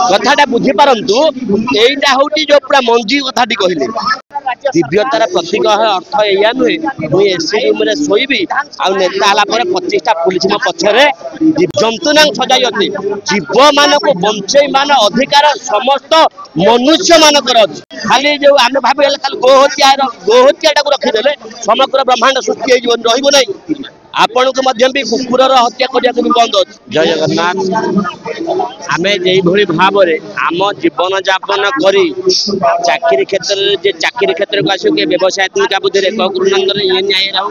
कथाटा बुझी पारंतु एटा होटी जो पूरा मंजी कथाटी कहले दिव्यतार प्रतीक अर्थ या नुहे मुझे एसी रूम में शोबी आ नेता आला 25टा पुलिस मो पछरे जंतुना सजाई जीव मान को बंचे मान अधिकार समस्त मनुष्य मानकर खाली जो आम भाव खाली गोहत्या को रखीदे समग्र ब्रह्मांड सृष्टि रही आपण को भी कुकुर हत्या करने भी बंद अच्छे। जय जगन्नाथ आम जो भाव आम जीवन यापन कर चाकरी क्षेत्र चाकरी क्षेत्र को आसू व्यवसाय बुद्धि गुरुनंदन ये न्याय रहू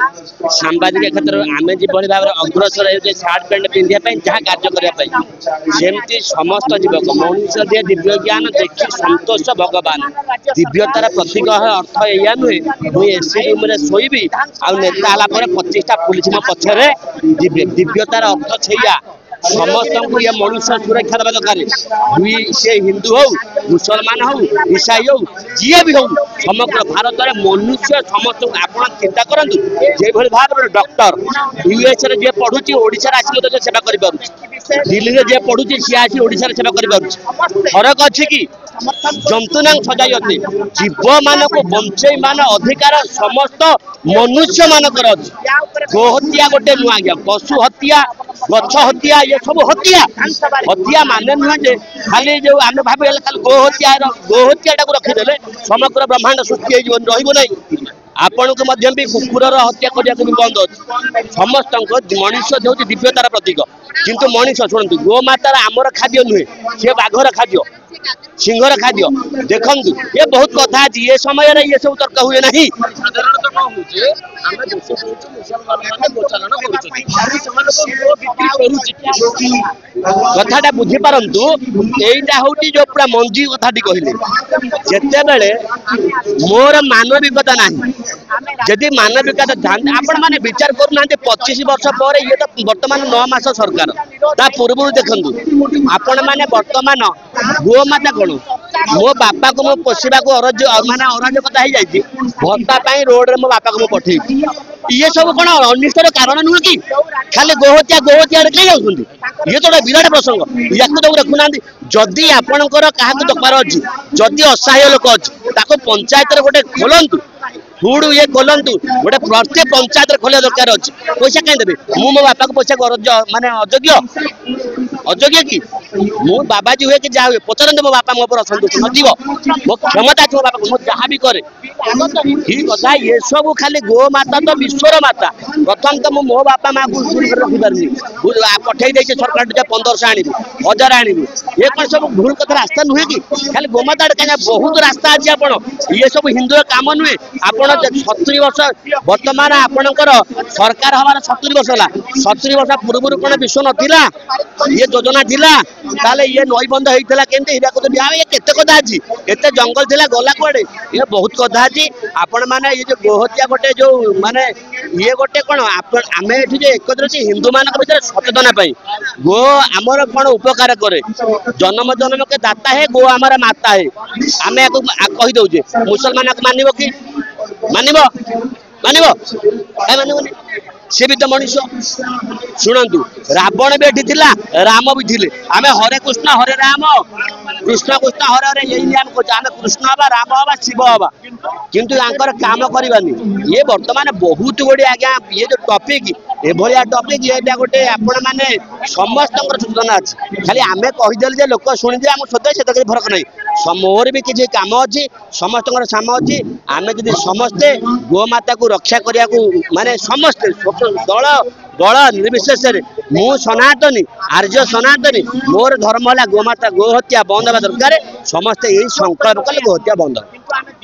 सांबादिक क्षेत्र आम जो भाव में अग्रसर हो सार्ट पैंट पिंधापी जहाँ कार्य करने सेमती समस्त जीवक मनुष्य दिए दिव्य ज्ञान देखी संतोष भगवान दिव्यतार प्रतीक अर्थ या नुहे मुझे एसी रूम में शोबी आ नेता आला 25टा पुलिस मो पछरे दिव्यतार अर्थ छैया समस्त को ये मनुष्य सुरक्षा देवा दरकार से हिंदू हो मुसलमान हो ईसाई हो जी भी हो समग्र भारत में मनुष्य समस्त आप चिंता करूँ जो भाव में डॉक्टर यूएस जी पढ़ुची ओडिशा आसिक सेवा कर दिल्ली में जी पढ़ुची सी आसी ओडिशा सेवा कर फरक अच्छी कि जंतुना सजाई जीव मान को बंचे मान अधिकार समस्त मनुष्य मानकर गोहत्या गोटे नुआ गया पशु हत्या गछ हत्या ये सब हत्या हत्या माने नुहे खाली जो आम भाव खाली गोहत्या को रखीदे समग्र ब्रह्मांड सृष्टि रही आपण को भी कुकुर हत्या करने भी बंद अच्छे। समस्त मनुष्य जो दिव्यतार प्रतीक किंतु मनुष्य शुणु गोमातार आमर खाद्य नुहे सी बाघर खाद्य सिंहर खाद्य देखु ये बहुत कथा अच्छी ये समय ये सब तर्क हुए ना कथाटा बुझी पारंतु एटा होटी जो पूरा मंजी कथाटी कहले जेते बेले मोर मानविकता नहीं जदि मानविकता आपण माने विचार करूना 25 वर्ष पर ये तो वर्तमान 9 मास सरकार ता पूर्व देखु आपण माने वर्तमान गोमाता कौन मो बापा को मो पोषा को माने अराजकता हो जाती भत्ता रोड रे मो बापा को पठे ये सब कौन अनिष्टर कारण नुह कि खाली गोहत्या कहीं जाऊँ ये तो विराट प्रसंग या रखुना जदि आपणकर क्या दरकार अच्छी जदि असहाय लोक अच्छे पंचायत गोटे खोलतु फूड ये खोलतु गोटे प्रत्येक पंचायत खोलिया दरकार अच्छे पैसा कहीं देवे मु मो बापा को पैसा माने अयोग्य कि मो बाबाजी हुए कि जहाँ हुए पचारते मो बापा मो पर असंतुष्ट नथिबो मो क्षमता मो बापा को जहाँ भी करे ठीक कथा ये सब खाली गो माता तो विश्वर माता प्रथम तो मो बापा माँ को रखी पार्नी पठे दे सरकार 1500 आणबू 1000 आणबू ये कौन सब भूल कथा रास्ता नुहे कि खाली गोमाता कहीं बहुत रास्ता अच्छी आप ये सब हिंदू काम नुहे आप 70 वर्ष वर्तमान आपणकर सरकार हमारा 70 वर्ष है 70 वर्ष पूर्व कौन विश्व नाला ये योजना थिला ताले ये नई बंद होता केमती ये केते कथा अच्छी एत जंगल थिला गला कुआडे ये बहुत कथा अच्छी आपण माने ये जो गोहत्या गोटे जो माने ये गोटे कौन आम ये एकत्र हिंदू मान भर सचेतना गो आमर कौन उपकार करे जन्म जन्म के दाता है गो आमर माता है आम कहीदे मुसलमान मानव कि मानव मानव सी भी तो मनुष्य शुणु रावण भी एठी थिला राम भी थिले आम हरे कृष्ण कृष्ण हरे हरे यही आम कह कृष्ण हवा राम हवा शिव हवा किंतु यांकर काम करवानी ये वर्तमान बहुत गुड़े आज्ञा ये जो टॉपिक एभलिया टॉपिक ये गोटे आपण मैंने समस्त सूचना अच्छी खाली आम कहीदेल लोक शुणिदे आम सत्य से फरक नहीं मोर भी किसी काम अच्छी समस्त काम अच्छी आम जी समस्ते गोमाता को रक्षा करने को माने समस्ते दल दल निर्विशेष मु सनातनी आर्य सनातनी मोर धर्म है गोमाता गोहत्या बंद हवा दरकार समस्ते यही संकल्प कले गोहत्या बंद।